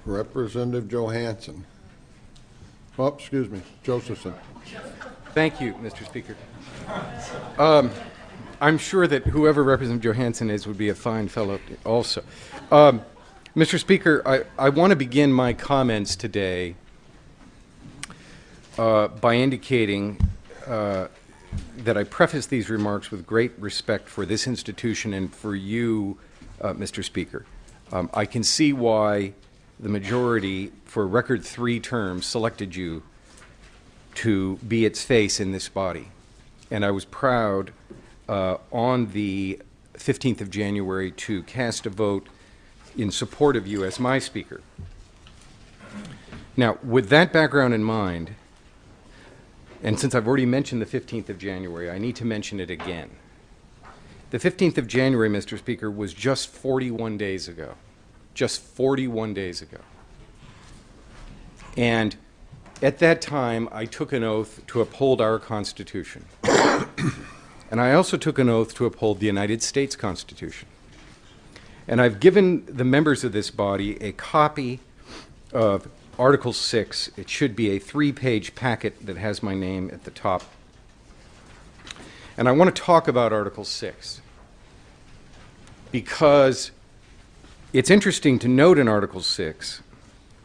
Representative Johansson. Oh, excuse me, Josephson. Thank you, Mr. Speaker. I'm sure that whoever Representative Johansson is would be a fine fellow also. Mr. Speaker, I want to begin my comments today by indicating that I preface these remarks with great respect for this institution and for you, Mr. Speaker. I can see why the majority, for record 3 terms, selected you to be its face in this body. And I was proud on the 15th of January to cast a vote in support of you as my Speaker. Now, with that background in mind, and since I've already mentioned the 15th of January, I need to mention it again. The 15th of January, Mr. Speaker, was just 41 days ago. Just 41 days ago. And at that time, I took an oath to uphold our Constitution. And I also took an oath to uphold the United States Constitution. And I've given the members of this body a copy of Article 6. It should be a 3-page packet that has my name at the top. And I want to talk about Article 6 because it's interesting to note in Article 6,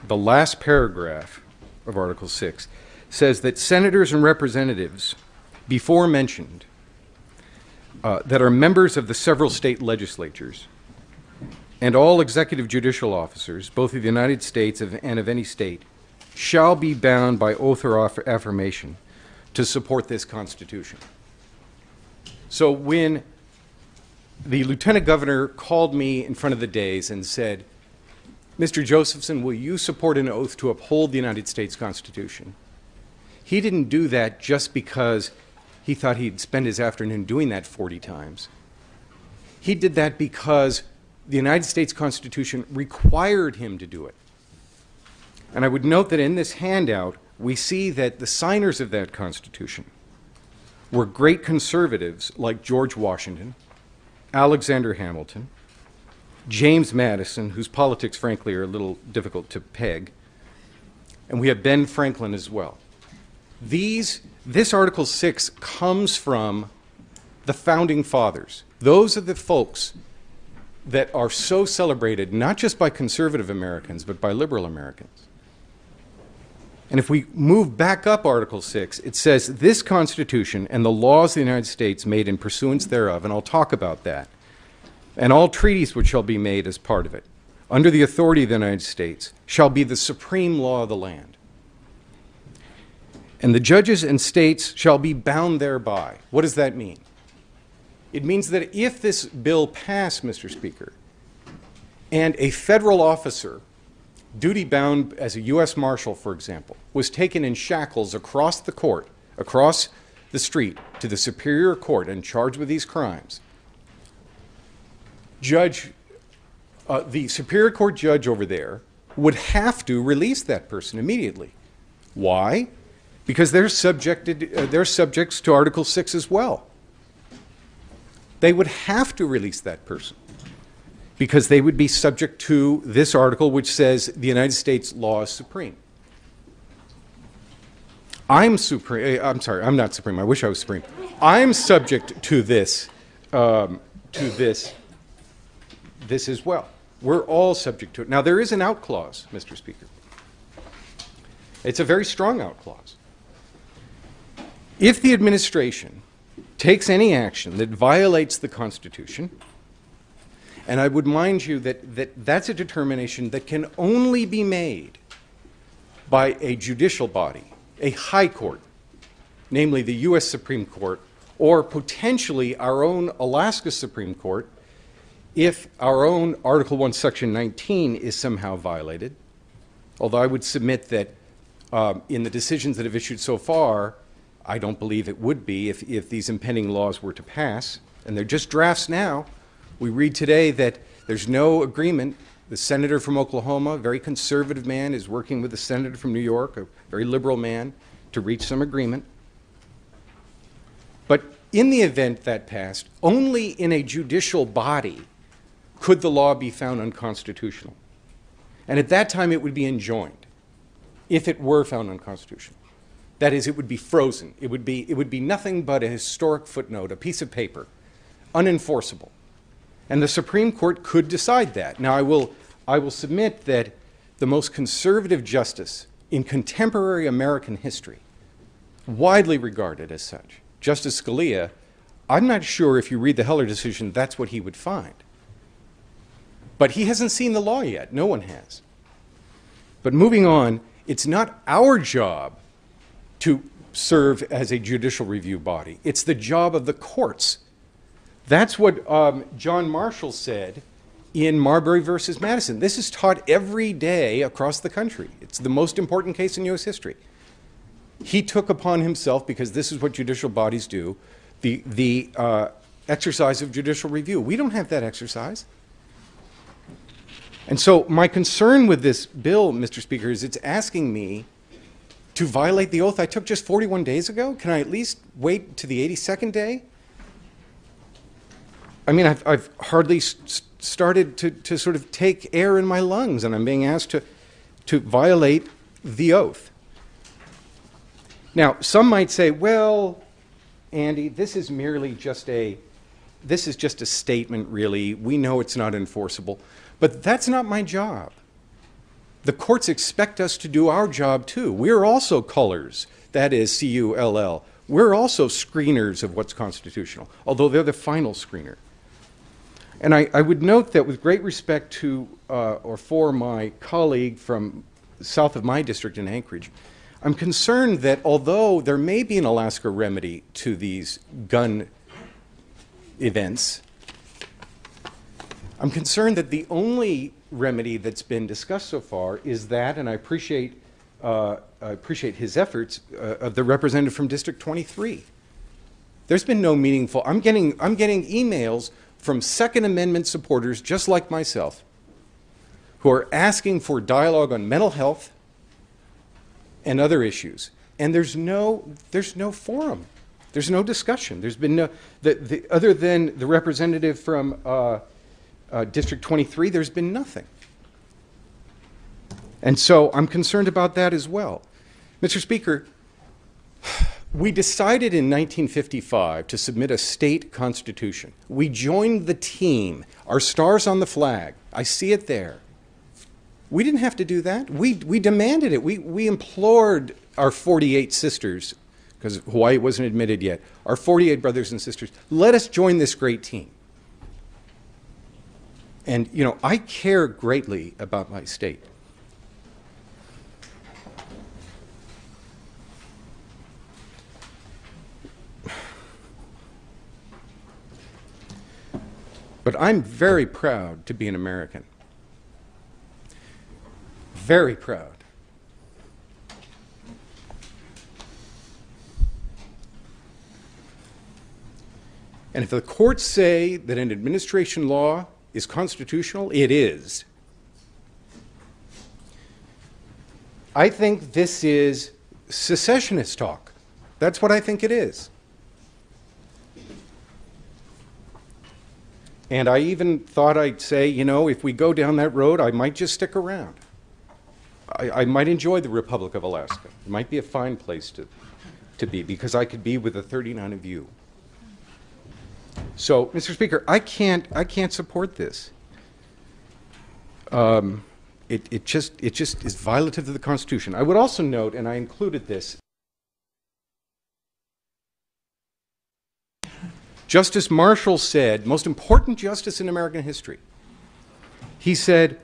the last paragraph of Article 6 says that senators and representatives, before mentioned, that are members of the several state legislatures, and all executive judicial officers, both of the United States and of any state, shall be bound by oath or affirmation to support this Constitution. So when the Lieutenant Governor called me in front of the dais and said, Mr. Josephson, will you support an oath to uphold the United States Constitution? He didn't do that just because he thought he'd spend his afternoon doing that 40 times. He did that because the United States Constitution required him to do it. And I would note that in this handout, we see that the signers of that Constitution were great conservatives like George Washington, Alexander Hamilton, James Madison, whose politics, frankly, are a little difficult to peg, and we have Ben Franklin as well. This Article 6 comes from the Founding Fathers. Those are the folks that are so celebrated, not just by conservative Americans, but by liberal Americans. And if we move back up Article 6, it says, this Constitution and the laws of the United States made in pursuance thereof, and I'll talk about that, and all treaties which shall be made as part of it, under the authority of the United States, shall be the supreme law of the land. And the judges and states shall be bound thereby. What does that mean? It means that if this bill passed, Mr. Speaker, and a federal officer, duty-bound as a U.S. Marshal, for example, was taken in shackles across the court, across the street, to the Superior Court and charged with these crimes, the Superior Court judge over there would have to release that person immediately. Why? Because they're subjects to Article 6 as well. They would have to release that person because they would be subject to this article which says the United States law is supreme. I'm supreme. I'm sorry, I'm not supreme. I wish I was supreme. I'm subject to this as well. We're all subject to it. Now, there is an out clause, Mr. Speaker. It's a very strong out clause. If the administration takes any action that violates the Constitution, and I would mind you that that's a determination that can only be made by a judicial body, a high court, namely the U.S. Supreme Court, or potentially our own Alaska Supreme Court, if our own Article 1, Section 19 is somehow violated, although I would submit that in the decisions that have issued so far, I don't believe it would be if these impending laws were to pass, and they're just drafts now. We read today that there's no agreement. The senator from Oklahoma, a very conservative man, is working with the senator from New York, a very liberal man, to reach some agreement. But in the event that passed, only in a judicial body could the law be found unconstitutional. And at that time, it would be enjoined if it were found unconstitutional. That is, it would be frozen. It would be nothing but a historic footnote, a piece of paper, unenforceable. And the Supreme Court could decide that. Now, I will submit that the most conservative justice in contemporary American history, widely regarded as such, Justice Scalia, I'm not sure if you read the Heller decision, that's what he would find. But he hasn't seen the law yet. No one has. But moving on, it's not our job to serve as a judicial review body. It's the job of the courts. That's what John Marshall said in Marbury versus Madison. This is taught every day across the country. It's the most important case in U.S. history. He took upon himself, because this is what judicial bodies do, the exercise of judicial review. We don't have that exercise. And so my concern with this bill, Mr. Speaker, is it's asking me to violate the oath I took just 41 days ago. Can I at least wait to the 82nd day? I mean, I've hardly started to sort of take air in my lungs, and I'm being asked to violate the oath. Now, some might say, well, Andy, this is just a statement, really. We know it's not enforceable. But that's not my job. The courts expect us to do our job, too. We're also cullers, that is C-U-L-L. We're also screeners of what's constitutional, although they're the final screener. And I would note that with great respect to, or for my colleague from south of my district in Anchorage, I'm concerned that although there may be an Alaska remedy to these gun events, I'm concerned that the only remedy that's been discussed so far is that, and I appreciate his efforts, of the representative from District 23. There's been no meaningful. I'm getting emails from Second Amendment supporters just like myself who are asking for dialogue on mental health and other issues. And there's no forum. There's no discussion. There's been no, other than the representative from District 23, there's been nothing. And so I'm concerned about that as well. Mr. Speaker, we decided in 1955 to submit a state constitution. We joined the team, our stars on the flag. I see it there. We didn't have to do that. We demanded it. We implored our 48 sisters, because Hawaii wasn't admitted yet, our 48 brothers and sisters, let us join this great team. And, you know, I care greatly about my state. But I'm very proud to be an American. Very proud. And if the courts say that an administration law is constitutional, it is. I think this is secessionist talk. That's what I think it is. And I even thought I'd say, you know, if we go down that road, I might just stick around. I might enjoy the Republic of Alaska. It might be a fine place to be, because I could be with the 39 of you. So, Mr. Speaker, I can't support this. It just is violative of the Constitution. I would also note, and I included this, Justice Marshall said, most important justice in American history, he said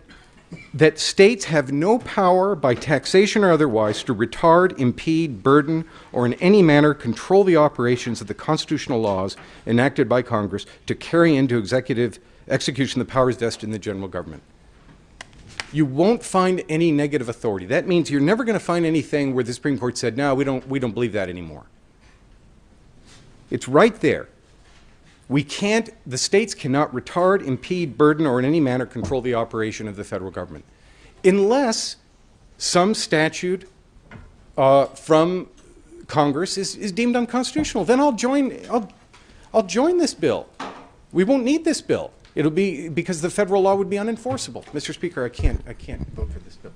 that states have no power by taxation or otherwise to retard, impede, burden, or in any manner control the operations of the constitutional laws enacted by Congress to carry into executive execution the powers vested in the general government. You won't find any negative authority. That means you're never going to find anything where the Supreme Court said, no, we don't believe that anymore. It's right there. The states cannot retard, impede, burden, or in any manner control the operation of the federal government unless some statute from Congress is deemed unconstitutional. Then I'll join this bill. We won't need this bill. It'll be, because the federal law would be unenforceable. Mr. Speaker, I can't vote for this bill.